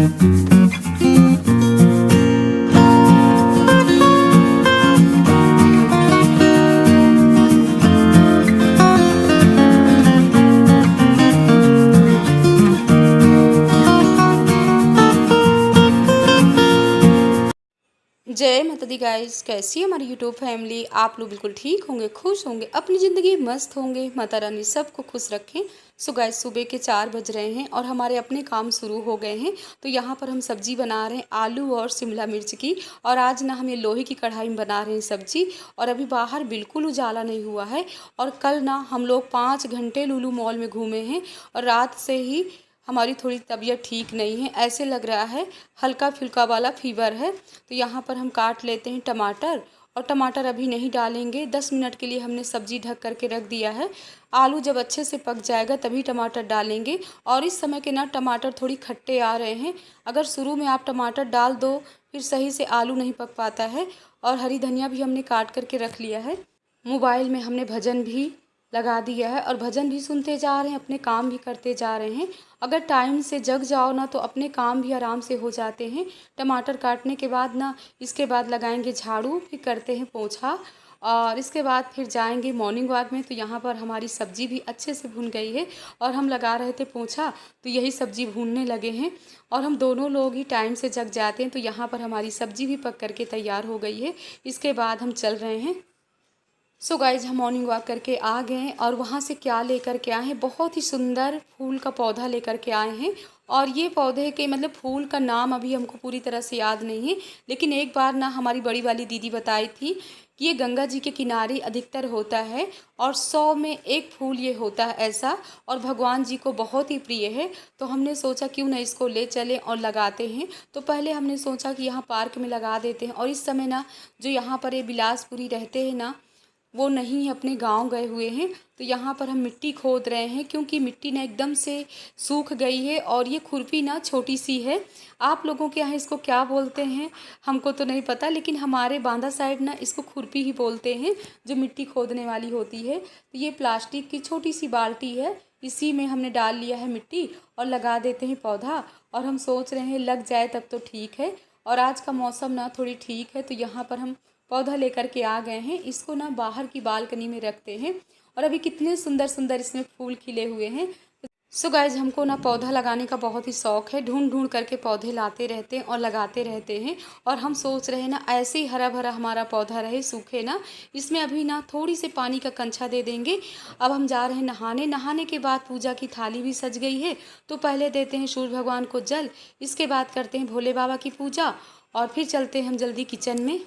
जय माता दी गाइस, कैसी है हमारी यूट्यूब फैमिली। आप लोग बिल्कुल ठीक होंगे, खुश होंगे, अपनी ज़िंदगी मस्त होंगे। माता रानी सबको खुश रखें। सो गाइस, सुबह के 4 बज रहे हैं और हमारे अपने काम शुरू हो गए हैं। तो यहाँ पर हम सब्जी बना रहे हैं आलू और शिमला मिर्च की। और आज ना हम ये लोहे की कढ़ाई में बना रहे हैं सब्जी। और अभी बाहर बिल्कुल उजाला नहीं हुआ है। और कल ना हम लोग 5 घंटे लुलु मॉल में घूमे हैं और रात से ही हमारी थोड़ी तबीयत ठीक नहीं है। ऐसे लग रहा है हल्का फुल्का वाला फीवर है। तो यहाँ पर हम काट लेते हैं टमाटर। और टमाटर अभी नहीं डालेंगे, 10 मिनट के लिए हमने सब्जी ढक करके रख दिया है। आलू जब अच्छे से पक जाएगा तभी टमाटर डालेंगे। और इस समय के ना टमाटर थोड़ी खट्टे आ रहे हैं। अगर शुरू में आप टमाटर डाल दो फिर सही से आलू नहीं पक पाता है। और हरी धनिया भी हमने काट करके रख लिया है। मोबाइल में हमने भजन भी लगा दिया है और भजन भी सुनते जा रहे हैं, अपने काम भी करते जा रहे हैं। अगर टाइम से जग जाओ ना तो अपने काम भी आराम से हो जाते हैं। टमाटर काटने के बाद ना इसके बाद लगाएंगे झाड़ू, फिर करते हैं पोंछा। और इसके बाद फिर जाएंगे मॉर्निंग वॉक में। तो यहाँ पर हमारी सब्ज़ी भी अच्छे से भुन गई है और हम लगा रहे थे पोंछा, तो यही सब्ज़ी भूनने लगे हैं। और हम दोनों लोग ही टाइम से जग जाते हैं। तो यहाँ पर हमारी सब्ज़ी भी पक करके तैयार हो गई है। इसके बाद हम चल रहे हैं। सो गाइज, हम मॉर्निंग वॉक करके आ गए हैं और वहाँ से क्या लेकर के आए हैं, बहुत ही सुंदर फूल का पौधा लेकर के आए हैं। और ये पौधे के मतलब फूल का नाम अभी हमको पूरी तरह से याद नहीं है, लेकिन एक बार ना हमारी बड़ी वाली दीदी बताई थी कि ये गंगा जी के किनारे अधिकतर होता है और 100 में एक फूल ये होता है ऐसा। और भगवान जी को बहुत ही प्रिय है। तो हमने सोचा क्यों ना इसको ले चलें और लगाते हैं। तो पहले हमने सोचा कि यहाँ पार्क में लगा देते हैं। और इस समय ना जो यहाँ पर ये बिलासपुरी रहते हैं ना, वो नहीं अपने गांव गए हुए हैं। तो यहाँ पर हम मिट्टी खोद रहे हैं क्योंकि मिट्टी ना एकदम से सूख गई है। और ये खुरपी ना छोटी सी है। आप लोगों के यहाँ इसको क्या बोलते हैं हमको तो नहीं पता, लेकिन हमारे बांदा साइड ना इसको खुरपी ही बोलते हैं, जो मिट्टी खोदने वाली होती है। तो ये प्लास्टिक की छोटी सी बाल्टी है, इसी में हमने डाल लिया है मिट्टी और लगा देते हैं पौधा। और हम सोच रहे हैं लग जाए तब तो ठीक है। और आज का मौसम ना थोड़ी ठीक है। तो यहाँ पर हम पौधा लेकर के आ गए हैं। इसको ना बाहर की बालकनी में रखते हैं। और अभी कितने सुंदर सुंदर इसमें फूल खिले हुए हैं। सो गाइज, हमको ना पौधा लगाने का बहुत ही शौक है। ढूंढ ढूंढ करके पौधे लाते रहते हैं और लगाते रहते हैं। और हम सोच रहे हैं ना ऐसे ही हरा भरा हमारा पौधा रहे, सूखे ना। इसमें अभी ना थोड़ी सी पानी का कंछा दे देंगे। अब हम जा रहे हैं नहाने। नहाने के बाद पूजा की थाली भी सज गई है। तो पहले देते हैं सूर्य भगवान को जल, इसके बाद करते हैं भोले बाबा की पूजा और फिर चलते हैं हम जल्दी किचन में।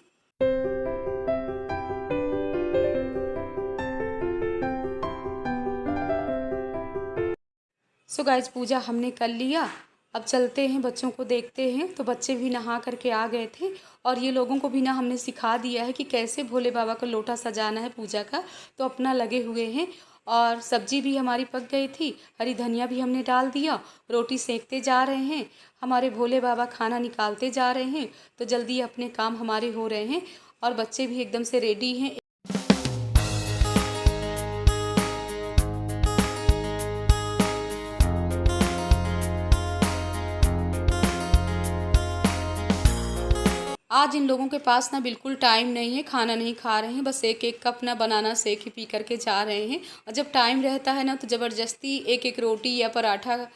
सो गाइज, पूजा हमने कर लिया। अब चलते हैं बच्चों को देखते हैं। तो बच्चे भी नहा करके आ गए थे। और ये लोगों को भी ना हमने सिखा दिया है कि कैसे भोले बाबा का लोटा सजाना है पूजा का। तो अपना लगे हुए हैं। और सब्जी भी हमारी पक गई थी, हरी धनिया भी हमने डाल दिया। रोटी सेकते जा रहे हैं, हमारे भोले बाबा खाना निकालते जा रहे हैं। तो जल्दी अपने काम हमारे हो रहे हैं और बच्चे भी एकदम से रेडी हैं। आज इन लोगों के पास ना बिल्कुल टाइम नहीं है, खाना नहीं खा रहे हैं, बस एक एक कप ना बनाना शेक ही पी करके जा रहे हैं। और जब टाइम रहता है ना तो ज़बरदस्ती एक एक रोटी या पराठा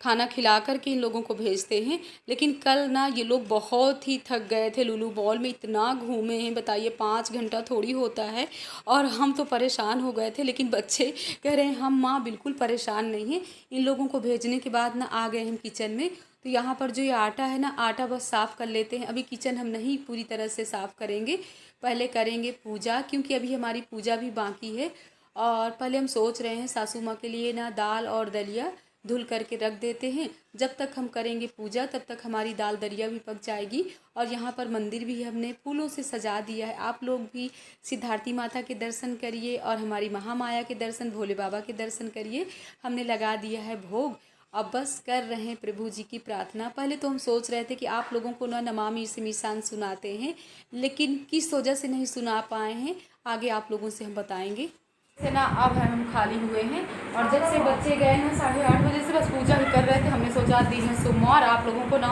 खाना खिला कर के इन लोगों को भेजते हैं। लेकिन कल ना ये लोग बहुत ही थक गए थे, लुलु मॉल में इतना घूमे हैं, बताइए 5 घंटा थोड़ी होता है। और हम तो परेशान हो गए थे, लेकिन बच्चे कह रहे हैं हम माँ बिल्कुल परेशान नहीं हैं। इन लोगों को भेजने के बाद ना आ गए हम किचन में। तो यहाँ पर जो ये आटा है ना, आटा बस साफ़ कर लेते हैं। अभी किचन हम नहीं पूरी तरह से साफ़ करेंगे, पहले करेंगे पूजा, क्योंकि अभी हमारी पूजा भी बाकी है। और पहले हम सोच रहे हैं सासू माँ के लिए ना दाल और दलिया धुल करके रख देते हैं। जब तक हम करेंगे पूजा तब तक हमारी दाल दलिया भी पक जाएगी। और यहाँ पर मंदिर भी हमने फूलों से सजा दिया है। आप लोग भी सिद्धार्थी माता के दर्शन करिए और हमारी महामाया के दर्शन, भोले बाबा के दर्शन करिए। हमने लगा दिया है भोग। अब बस कर रहे हैं प्रभु जी की प्रार्थना। पहले तो हम सोच रहे थे कि आप लोगों को ना नमामि शिवाय सुनाते हैं, लेकिन किस वजह से नहीं सुना पाए हैं आगे आप लोगों से हम बताएंगे। से ना अब हम खाली हुए हैं और जब से बच्चे गए हैं 8:30 बजे से बस पूजा ही कर रहे थे। हमने सोचा दिन है सोमवार, आप लोगों को ना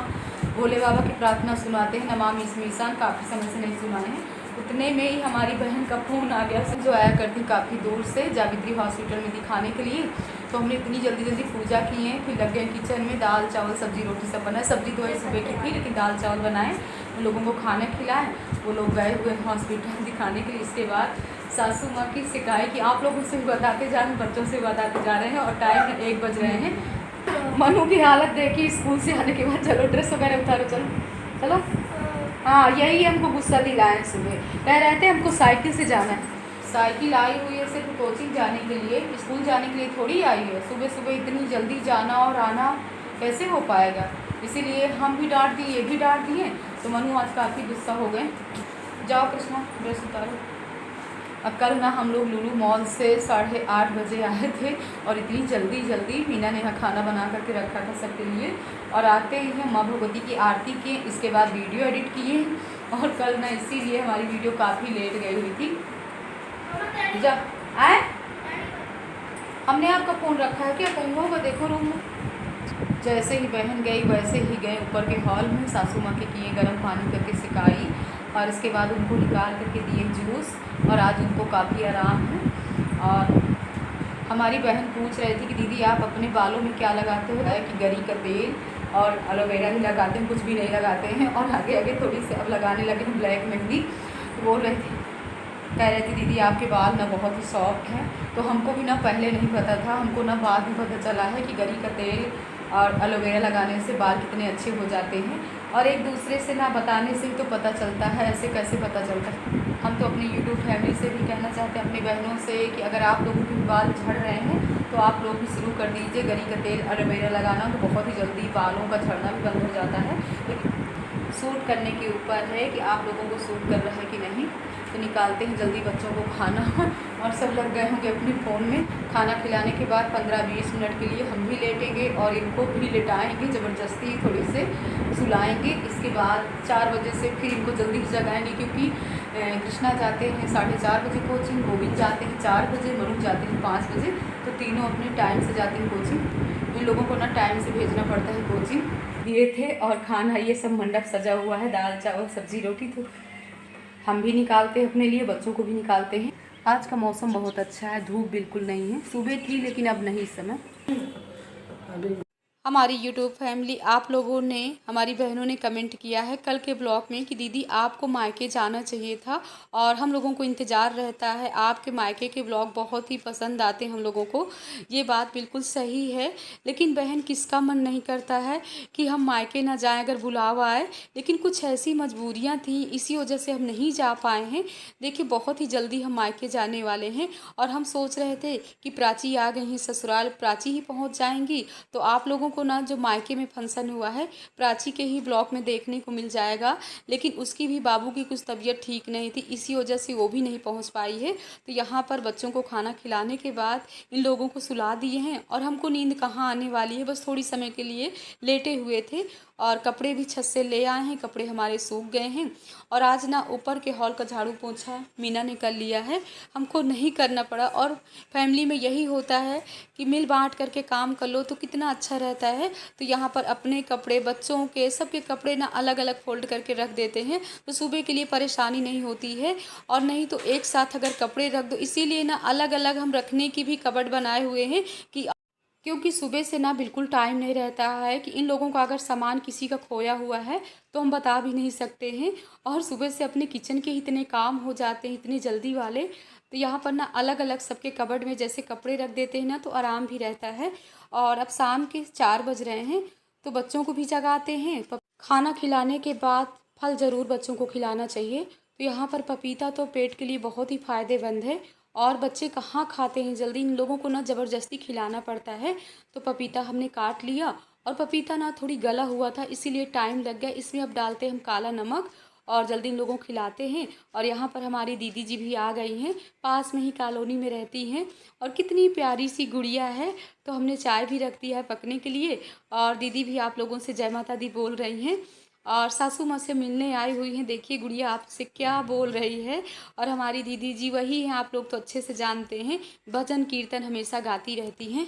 भोले बाबा की प्रार्थना सुनाते हैं, नमामि स्मि ईशान, काफ़ी समय से नहीं सुनाए हैं। उतने में ही हमारी बहन का फ़ोन आ गया, जो आया करती काफ़ी दूर से जावित्री हॉस्पिटल में दिखाने के लिए। तो हमने इतनी जल्दी जल्दी पूजा की है, फिर लग गए किचन में, दाल चावल सब्जी रोटी सब बनाए। सब्जी तो वही सुबह की थी, लेकिन दाल चावल बनाए, उन लोगों को खाना खिलाएं। वो लोग गए हुए हॉस्पिटल दिखाने के लिए। इसके बाद सासू माँ की शिकायत कि आप लोग उससे भी बताते जा रहे हैं, बच्चों से बताते जा रहे हैं और टाइम 1 बज रहे हैं। मनु की हालत देखी स्कूल से आने के बाद। चलो ड्रेस वगैरह उतारो, चलो चलो। हाँ, यही हमको गुस्सा दिलाए सुबह, कह रहे थे हमको साइकिल से जाना है। साइकिल आई हुई है सिर्फ कोचिंग जाने के लिए, स्कूल जाने के लिए थोड़ी आई है। सुबह सुबह इतनी जल्दी जाना और आना कैसे हो पाएगा। इसीलिए हम भी डांट दिए, ये भी डांट दिए। तो मनु आज काफ़ी गुस्सा हो गए। जाओ कृष्णा ड्रेस उतारो। अब कल ना हम लोग लुलु मॉल से 8:30 बजे आए थे और इतनी जल्दी जल्दी मीना ने यहाँ खाना बना करके रखा था सबके लिए। और आते ही हम माँ भगवती की आरती किए, इसके बाद वीडियो एडिट किए। और कल ना इसीलिए हमारी वीडियो काफ़ी लेट गई हुई थी। जब आए हमने आपका फ़ोन रखा है क्या कहीं होगा, देखो रूम में। जैसे ही बहन गई वैसे ही गए ऊपर के हॉल में, सासू माँ के किए गर्म पानी करके सिकाई और इसके बाद उनको निकाल करके दिए जूस। और आज उनको काफ़ी आराम है। और हमारी बहन पूछ रही थी कि दीदी आप अपने बालों में क्या लगाते हो, कि गरी का तेल और एलोवेरा ही लगाते हैं, कुछ भी नहीं लगाते हैं। और आगे आगे थोड़ी सी अब लगाने लगे हैं ब्लैक मेहंदी। तो बोल रहे थे, कह रहे थे दीदी आपके बाल ना बहुत ही सॉफ्ट हैं। तो हमको भी ना पहले नहीं पता था, हमको ना बाद में पता चला है कि गरी का तेल और एलोवेरा लगाने से बाल कितने अच्छे हो जाते हैं। और एक दूसरे से ना बताने से ही तो पता चलता है, ऐसे कैसे पता चलता है। हम तो अपनी यूट्यूब फैमिली से भी कहना चाहते हैं, अपनी बहनों से, कि अगर आप लोगों के भी बाल झड़ रहे हैं तो आप लोग भी शुरू कर दीजिए गरी का तेल एलोवेरा लगाना। तो बहुत ही जल्दी बालों का झड़ना भी बंद हो जाता है। लेकिन सूट करने के ऊपर है कि आप लोगों को सूट कर रहा है कि नहीं। तो निकालते हैं जल्दी बच्चों को खाना। और सब लग गए होंगे अपने फ़ोन में। खाना खिलाने के बाद 15-20 मिनट के लिए हम भी लेटेंगे और इनको भी लेटाएंगे, ज़बरदस्ती थोड़ी से सुलाएंगे। इसके बाद 4 बजे से फिर इनको जल्दी जगाएंगे, क्योंकि कृष्णा जाते हैं 4:30 बजे कोचिंग, गोविंद जाते हैं 4 बजे, मनु जाते हैं 5 बजे। तो तीनों अपने टाइम से जाते हैं कोचिंग। इन लोगों को ना टाइम से भेजना पड़ता है कोचिंग। दिए थे और खाना ये सब मंडप सजा हुआ है, दाल चावल सब्जी रोटी। तो हम भी निकालते हैं अपने लिए, बच्चों को भी निकालते हैं। आज का मौसम बहुत अच्छा है, धूप बिल्कुल नहीं है। सुबह थी लेकिन अब नहीं इस समय। हमारी यूट्यूब फैमिली, आप लोगों ने, हमारी बहनों ने कमेंट किया है कल के ब्लॉग में कि दीदी आपको मायके जाना चाहिए था और हम लोगों को इंतज़ार रहता है, आपके मायके के ब्लॉग बहुत ही पसंद आते हैं हम लोगों को। ये बात बिल्कुल सही है। लेकिन बहन किसका मन नहीं करता है कि हम मायके ना जाएं अगर बुलावा आए। लेकिन कुछ ऐसी मजबूरियां थी, इसी वजह से हम नहीं जा पाए हैं। देखिए बहुत ही जल्दी हम मायके जाने वाले हैं और हम सोच रहे थे कि प्राची आ गई हैं ससुराल, प्राची ही पहुँच जाएंगी तो आप लोगों को ना जो मायके में फंक्शन हुआ है प्राची के ही ब्लॉग में देखने को मिल जाएगा। लेकिन उसकी भी बाबू की कुछ तबीयत ठीक नहीं थी, इसी वजह से वो भी नहीं पहुंच पाई है। तो यहाँ पर बच्चों को खाना खिलाने के बाद इन लोगों को सुला दिए हैं और हमको नींद कहाँ आने वाली है, बस थोड़ी समय के लिए लेटे हुए थे। और कपड़े भी छत से ले आए हैं, कपड़े हमारे सूख गए हैं। और आज ना ऊपर के हॉल का झाड़ू पोछा मीना ने कर लिया है, हमको नहीं करना पड़ा। और फैमिली में यही होता है कि मिल बांट करके काम कर लो तो कितना अच्छा रहता है। तो यहाँ पर अपने कपड़े, बच्चों के, सबके कपड़े ना अलग अलग फोल्ड करके रख देते हैं, तो सुबह के लिए परेशानी नहीं होती है। और नहीं तो एक साथ अगर कपड़े रख दो, इसीलिए ना अलग अलग हम रखने की भी कबर्ड बनाए हुए हैं कि, क्योंकि सुबह से ना बिल्कुल टाइम नहीं रहता है कि इन लोगों का अगर सामान किसी का खोया हुआ है तो हम बता भी नहीं सकते हैं। और सुबह से अपने किचन के इतने काम हो जाते हैं, इतने जल्दी वाले। तो यहाँ पर ना अलग अलग सबके कबर्ड में जैसे कपड़े रख देते हैं ना, तो आराम भी रहता है। और अब शाम के 4 बज रहे हैं तो बच्चों को भी जगाते हैं। खाना खिलाने के बाद फल ज़रूर बच्चों को खिलाना चाहिए। तो यहाँ पर पपीता तो पेट के लिए बहुत ही फ़ायदेमंद है और बच्चे कहाँ खाते हैं जल्दी, इन लोगों को ना ज़बरदस्ती खिलाना पड़ता है। तो पपीता हमने काट लिया और पपीता ना थोड़ी गला हुआ था इसीलिए टाइम लग गया। इसमें अब डालते हैं हम काला नमक और जल्दी इन लोगों को खिलाते हैं। और यहाँ पर हमारी दीदी जी भी आ गई हैं, पास में ही कॉलोनी में रहती हैं और कितनी प्यारी सी गुड़िया है। तो हमने चाय भी रख दी है पकने के लिए और दीदी भी आप लोगों से जय माता दी बोल रही हैं। और सासू माँ से मिलने आई हुई हैं। देखिए गुड़िया आपसे क्या बोल रही है। और हमारी दीदी जी वही हैं, आप लोग तो अच्छे से जानते हैं, भजन कीर्तन हमेशा गाती रहती हैं।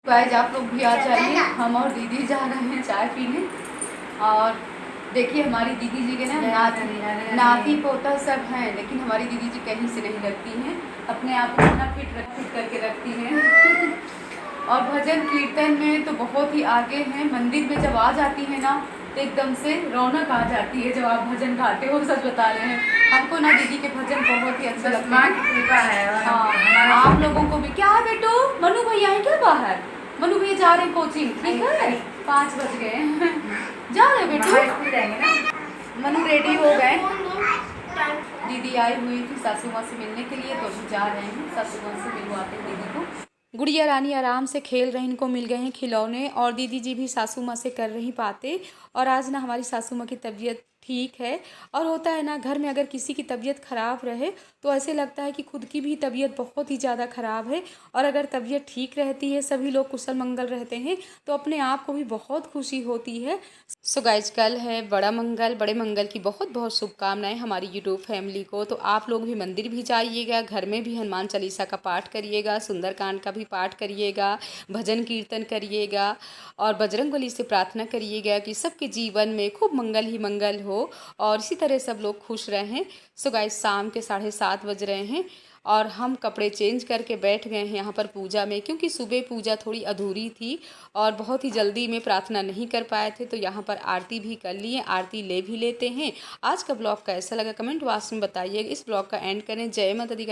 गाइस आप लोग भी आ जाइए, हम और दीदी जा रहे हैं चाय पीने। और देखिए हमारी दीदी जी के ना नाती पोता सब हैं, लेकिन हमारी दीदी जी कहीं से नहीं लगती हैं, अपने आप को इतना फिट करके रखती हैं। और भजन कीर्तन में तो बहुत ही आगे हैं। मंदिर में जब आ जाती है ना तो एकदम से रौनक आ जाती है जब आप भजन गाते हो। सच बता रहे हैं, हमको ना दीदी के भजन बहुत ही अच्छा लगता है। हाँ, आप लोगों को भी। क्या है बेटो, मनु भैया है क्या बाहर? मनु भैया जा रहे हैं कोचिंग, ठीक है, 5 बज गए। जा रहे बेटो, मनु रेडी हो गए। दीदी आई हुई थी सासू माँ से मिलने के लिए, तो अभी जा रहे हैं सासू माँ से मिलवाते हैं दीदी को। गुड़िया रानी आराम से खेल रही, इनको मिल गए हैं खिलौने, और दीदी जी भी सासू माँ से कर नहीं पाते। और आज ना हमारी सासू माँ की तबीयत ठीक है। और होता है ना, घर में अगर किसी की तबीयत ख़राब रहे तो ऐसे लगता है कि खुद की भी तबीयत बहुत ही ज़्यादा ख़राब है। और अगर तबीयत ठीक रहती है, सभी लोग कुशल मंगल रहते हैं, तो अपने आप को भी बहुत खुशी होती है। सो गाइज कल है बड़ा मंगल, बड़े मंगल की बहुत बहुत शुभकामनाएं हमारी यूट्यूब फैमिली को। तो आप लोग भी मंदिर भी जाइएगा, घर में भी हनुमान चालीसा का पाठ करिएगा, सुंदरकांड का भी पाठ करिएगा, भजन कीर्तन करिएगा, और बजरंगबली से प्रार्थना करिएगा कि सबके जीवन में खूब मंगल ही मंगल हो और इसी तरह सब लोग खुश रहें। सो गाइज शाम के 7:30 बज रहे हैं और हम कपड़े चेंज करके बैठ गए हैं यहाँ पर पूजा में, क्योंकि सुबह पूजा थोड़ी अधूरी थी और बहुत ही जल्दी में प्रार्थना नहीं कर पाए थे। तो यहाँ पर आरती भी कर लिए, आरती ले भी लेते हैं। आज का ब्लॉग कैसा लगा कमेंट बॉक्स में बताइए। इस ब्लॉग का एंड करें। जय माता दी।